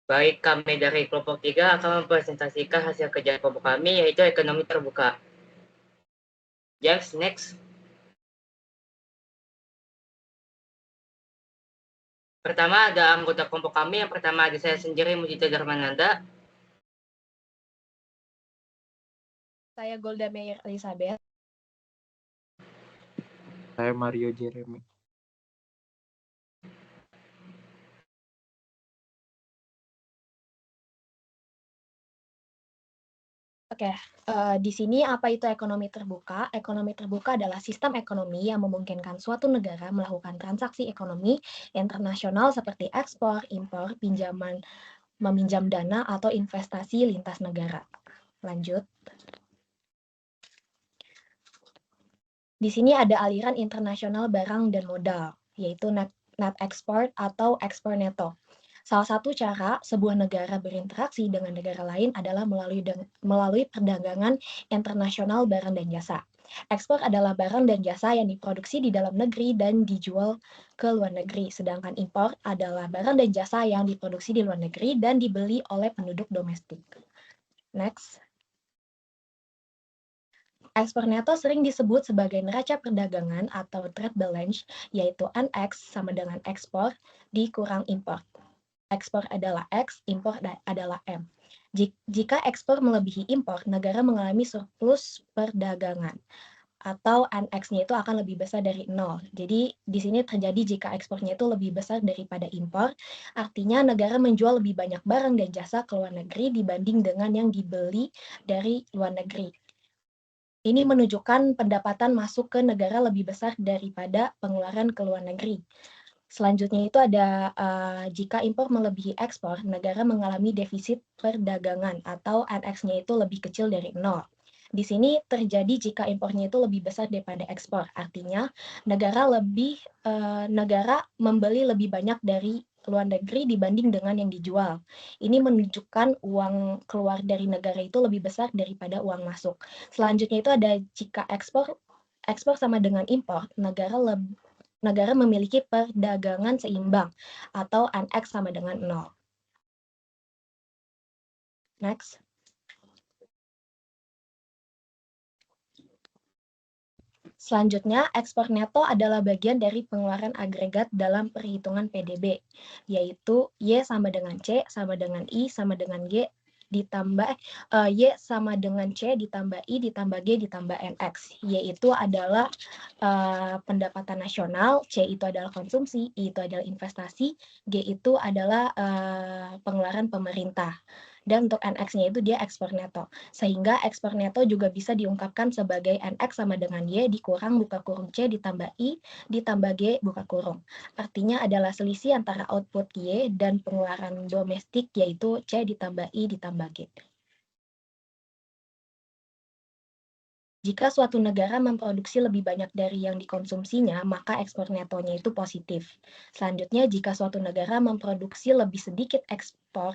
Baik, kami dari kelompok 3 akan mempresentasikan hasil kerja kelompok kami, yaitu ekonomi terbuka. James, next. Pertama ada anggota kelompok kami, yang pertama ada saya sendiri, Mujita Darmananda. Saya Golda Meir Elizabeth. Saya Mario Jeremy. Oke, di sini apa itu ekonomi terbuka? Ekonomi terbuka adalah sistem ekonomi yang memungkinkan suatu negara melakukan transaksi ekonomi internasional seperti ekspor, impor, pinjaman, meminjam dana, atau investasi lintas negara. Lanjut. Di sini ada aliran internasional barang dan modal, yaitu net export atau ekspor neto. Salah satu cara sebuah negara berinteraksi dengan negara lain adalah melalui perdagangan internasional barang dan jasa. Ekspor adalah barang dan jasa yang diproduksi di dalam negeri dan dijual ke luar negeri, sedangkan impor adalah barang dan jasa yang diproduksi di luar negeri dan dibeli oleh penduduk domestik. Next. Ekspor neto sering disebut sebagai neraca perdagangan atau trade balance, yaitu NX sama dengan ekspor dikurang impor. Ekspor adalah X, impor adalah M. Jika ekspor melebihi impor, negara mengalami surplus perdagangan atau NX-nya itu akan lebih besar dari 0. Jadi di sini terjadi jika ekspornya itu lebih besar daripada impor, artinya negara menjual lebih banyak barang dan jasa ke luar negeri dibanding dengan yang dibeli dari luar negeri. Ini menunjukkan pendapatan masuk ke negara lebih besar daripada pengeluaran ke luar negeri. Selanjutnya itu ada jika impor melebihi ekspor, negara mengalami defisit perdagangan atau NX-nya itu lebih kecil dari 0. Di sini terjadi jika impornya itu lebih besar daripada ekspor. Artinya negara membeli lebih banyak dari luar negeri dibanding dengan yang dijual. Ini menunjukkan uang keluar dari negara itu lebih besar daripada uang masuk. Selanjutnya itu ada jika ekspor sama dengan impor, negara memiliki perdagangan seimbang atau NX sama dengan 0. Next. Selanjutnya, ekspor neto adalah bagian dari pengeluaran agregat dalam perhitungan PDB, yaitu Y sama dengan C sama dengan I sama dengan G ditambah Y sama dengan C ditambah I ditambah G ditambah NX. Y itu adalah pendapatan nasional, C itu adalah konsumsi, I itu adalah investasi, G itu adalah pengeluaran pemerintah. Dan untuk NX-nya itu dia ekspor neto. Sehingga ekspor neto juga bisa diungkapkan sebagai NX sama dengan Y dikurang buka kurung C ditambah I ditambah G buka kurung. Artinya adalah selisih antara output Y dan pengeluaran domestik, yaitu C ditambah I ditambah G. Jika suatu negara memproduksi lebih banyak dari yang dikonsumsinya, maka ekspor netonya itu positif. Selanjutnya, jika suatu negara memproduksi lebih sedikit, ekspor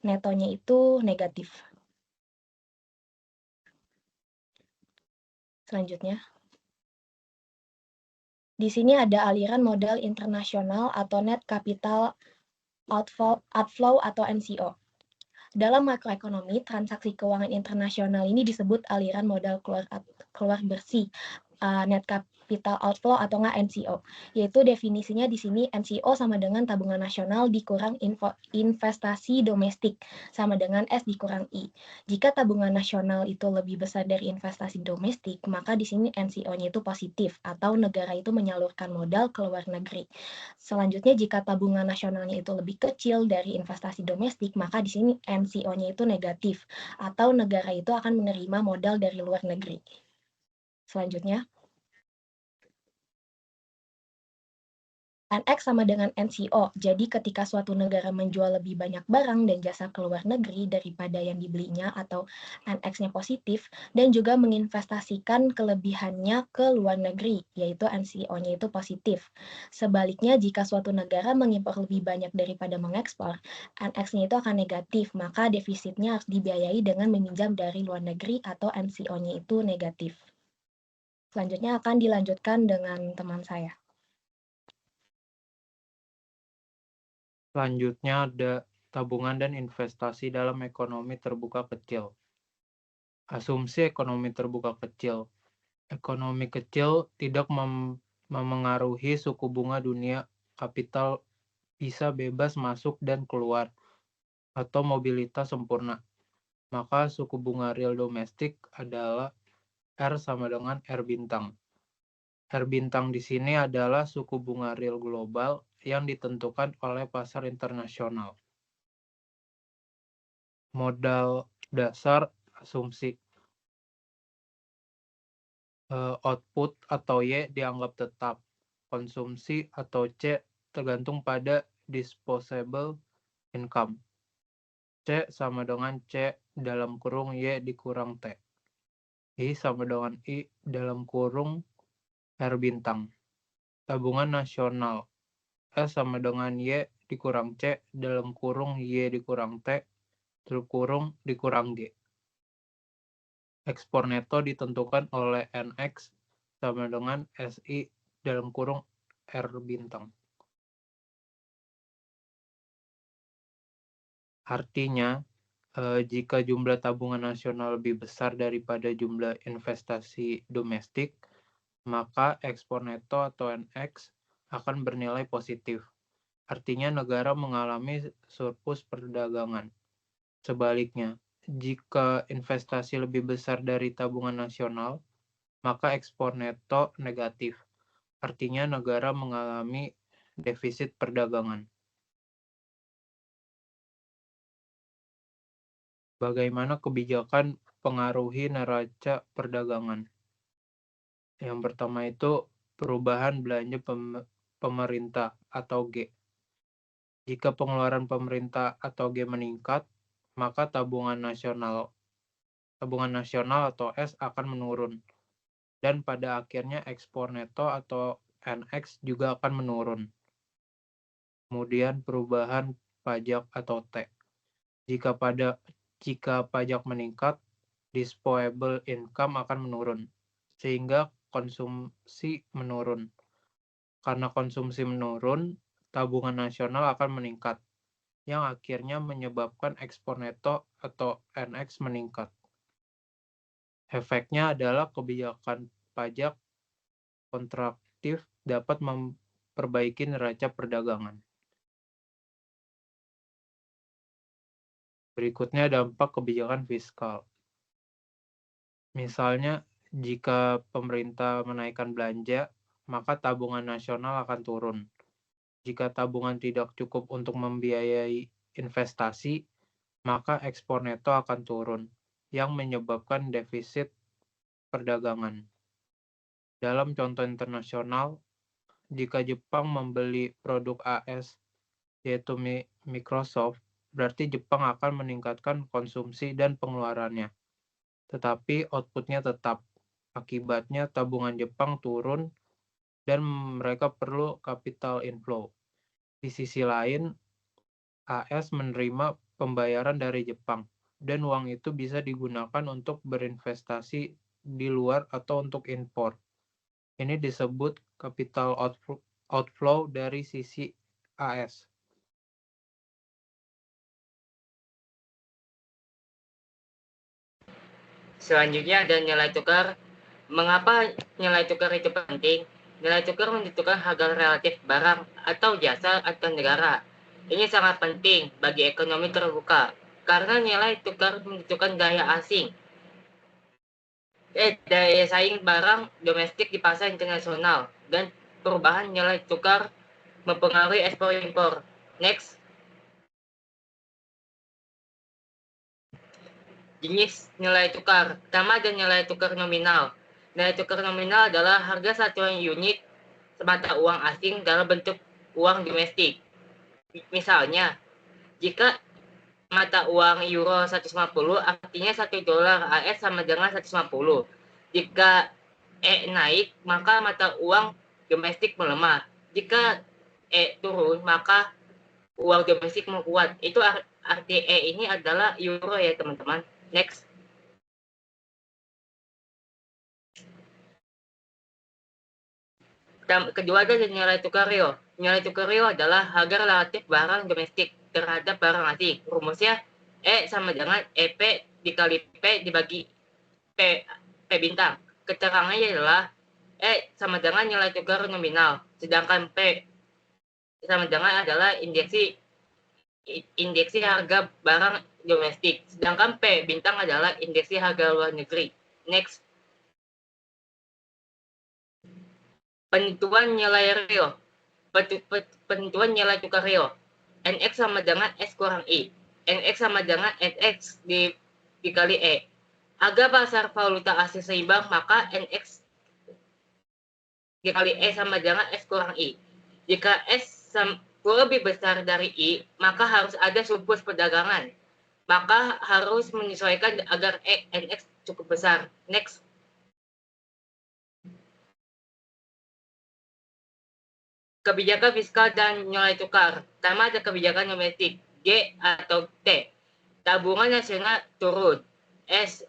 netonya itu negatif. Selanjutnya, di sini ada aliran modal internasional atau net capital outflow atau NCO. Dalam makroekonomi, transaksi keuangan internasional ini disebut aliran modal keluar bersih, net capital outflow atau nggak NCO. Yaitu definisinya di sini NCO sama dengan tabungan nasional dikurang investasi domestik sama dengan S dikurang I. Jika tabungan nasional itu lebih besar dari investasi domestik, maka di sini NCO-nya itu positif atau negara itu menyalurkan modal ke luar negeri. Selanjutnya, jika tabungan nasionalnya itu lebih kecil dari investasi domestik, maka di sini NCO-nya itu negatif atau negara itu akan menerima modal dari luar negeri. Selanjutnya, NX sama dengan NCO. Jadi ketika suatu negara menjual lebih banyak barang dan jasa ke luar negeri daripada yang dibelinya atau NX-nya positif, dan juga menginvestasikan kelebihannya ke luar negeri, yaitu NCO-nya itu positif. Sebaliknya, jika suatu negara mengimpor lebih banyak daripada mengekspor, NX-nya itu akan negatif, maka defisitnya harus dibiayai dengan meminjam dari luar negeri atau NCO-nya itu negatif. Selanjutnya akan dilanjutkan dengan teman saya. Selanjutnya ada tabungan dan investasi dalam ekonomi terbuka kecil. Asumsi ekonomi terbuka kecil. Ekonomi kecil tidak memengaruhi suku bunga dunia, kapital bisa bebas masuk dan keluar, atau mobilitas sempurna. Maka suku bunga real domestik adalah R sama dengan R bintang. R bintang di sini adalah suku bunga real global yang ditentukan oleh pasar internasional. Modal dasar asumsi. Output atau Y dianggap tetap. Konsumsi atau C tergantung pada disposable income. C sama dengan C dalam kurung Y dikurang T. I sama dengan I dalam kurung R bintang. Tabungan nasional. S sama dengan Y dikurang C dalam kurung Y dikurang T terkurung dikurang G. Ekspor neto ditentukan oleh NX sama dengan SI dalam kurung R bintang. Artinya, jika jumlah tabungan nasional lebih besar daripada jumlah investasi domestik, maka ekspor neto atau NX akan bernilai positif. Artinya negara mengalami surplus perdagangan. Sebaliknya, jika investasi lebih besar dari tabungan nasional, maka ekspor neto negatif. Artinya negara mengalami defisit perdagangan. Bagaimana kebijakan pengaruhi neraca perdagangan? Yang pertama itu perubahan belanja pemerintah atau G. Jika pengeluaran pemerintah atau G meningkat, maka tabungan nasional atau S akan menurun. Dan pada akhirnya ekspor neto atau NX juga akan menurun. Kemudian perubahan pajak atau T. Jika pajak meningkat, disposable income akan menurun, sehingga konsumsi menurun. Karena konsumsi menurun, tabungan nasional akan meningkat, yang akhirnya menyebabkan ekspor neto atau NX meningkat. Efeknya adalah kebijakan pajak kontraktif dapat memperbaiki neraca perdagangan. Berikutnya dampak kebijakan fiskal. Misalnya, jika pemerintah menaikkan belanja, maka tabungan nasional akan turun. Jika tabungan tidak cukup untuk membiayai investasi, maka ekspor neto akan turun, yang menyebabkan defisit perdagangan. Dalam contoh internasional, jika Jepang membeli produk AS, yaitu Microsoft, berarti Jepang akan meningkatkan konsumsi dan pengeluarannya. Tetapi outputnya tetap. Akibatnya tabungan Jepang turun dan mereka perlu capital inflow. Di sisi lain, AS menerima pembayaran dari Jepang, dan uang itu bisa digunakan untuk berinvestasi di luar atau untuk impor. Ini disebut capital outflow dari sisi AS. Selanjutnya ada nilai tukar. Mengapa nilai tukar itu penting? Nilai tukar menentukan harga relatif barang atau jasa antar negara. Ini sangat penting bagi ekonomi terbuka karena nilai tukar menentukan daya saing barang domestik di pasar internasional, dan perubahan nilai tukar mempengaruhi ekspor impor. Next. Jenis nilai tukar. Pertama ada nilai tukar nominal. Nilai tukar nominal adalah harga satuan unit mata uang asing dalam bentuk uang domestik. Misalnya, jika mata uang euro 150, artinya 1 dolar AS sama dengan 150. Jika naik, maka mata uang domestik melemah. Jika turun, maka uang domestik menguat. Itu arti ini adalah euro ya teman-teman. Next. Kedua ada nilai tukar real. nilai tukar real adalah harga relatif barang domestik terhadap barang asing. Rumusnya E sama dengan EP dikali P dibagi P bintang. Keterangannya adalah E sama dengan nilai tukar nominal, sedangkan P sama dengan adalah indeksi harga barang domestik, sedangkan P bintang adalah indeksi harga luar negeri. Next. Penentuan nilai real. Penentuan nilai tukar real. NX sama dengan S kurang I. NX sama dengan NX dikali E. Harga pasar valuta asing seimbang, maka NX dikali E sama dengan S kurang I. Jika S lebih besar dari I, maka harus ada surplus perdagangan. Maka harus menyesuaikan agar NX cukup besar. Next. Kebijakan fiskal dan nilai tukar. Pertama ada kebijakan domestik, G atau T. Tabungan nasional turun. S.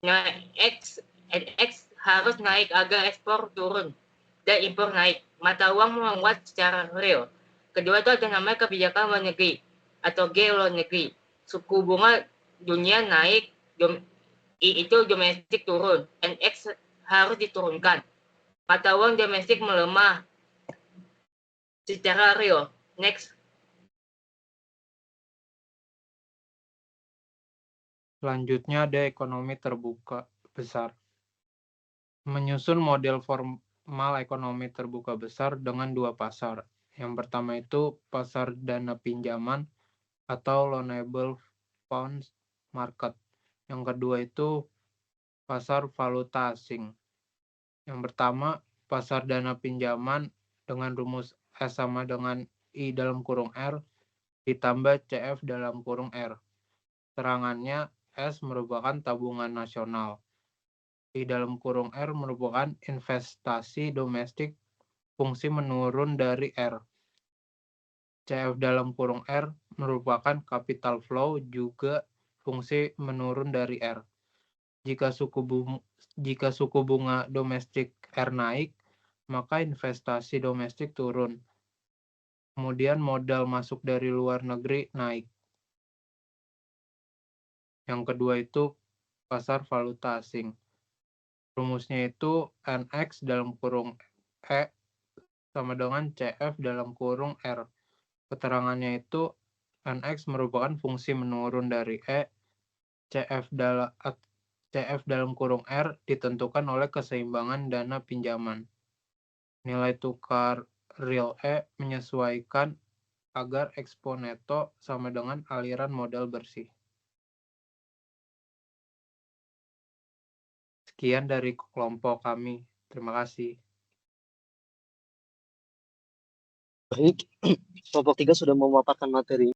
X harus naik agar ekspor turun dan impor naik. Mata uang menguat secara real. Kedua itu ada namanya kebijakan luar negeri atau G luar negeri. Suku bunga dunia naik, I itu domestik turun, NX harus diturunkan. Mata uang domestik melemah secara real. Next. Selanjutnya ada ekonomi terbuka besar. Menyusun model formal ekonomi terbuka besar dengan dua pasar. Yang pertama itu pasar dana pinjaman atau loanable funds market. Yang kedua itu pasar valuta asing. Yang pertama, pasar dana pinjaman dengan rumus S sama dengan I dalam kurung R ditambah CF dalam kurung R. Terangannya S merupakan tabungan nasional. I dalam kurung R merupakan investasi domestik fungsi menurun dari R. CF dalam kurung R merupakan capital flow juga fungsi menurun dari R. Jika suku bunga domestik R naik, maka investasi domestik turun. Kemudian modal masuk dari luar negeri naik. Yang kedua itu pasar valuta asing. Rumusnya itu NX dalam kurung E sama dengan CF dalam kurung R. Keterangannya itu NX merupakan fungsi menurun dari E, CF dalam kurung R ditentukan oleh keseimbangan dana pinjaman. Nilai tukar real E menyesuaikan agar eksponeto sama dengan aliran modal bersih. Sekian dari kelompok kami. Terima kasih. Baik, kelompok 3 sudah memaparkan materi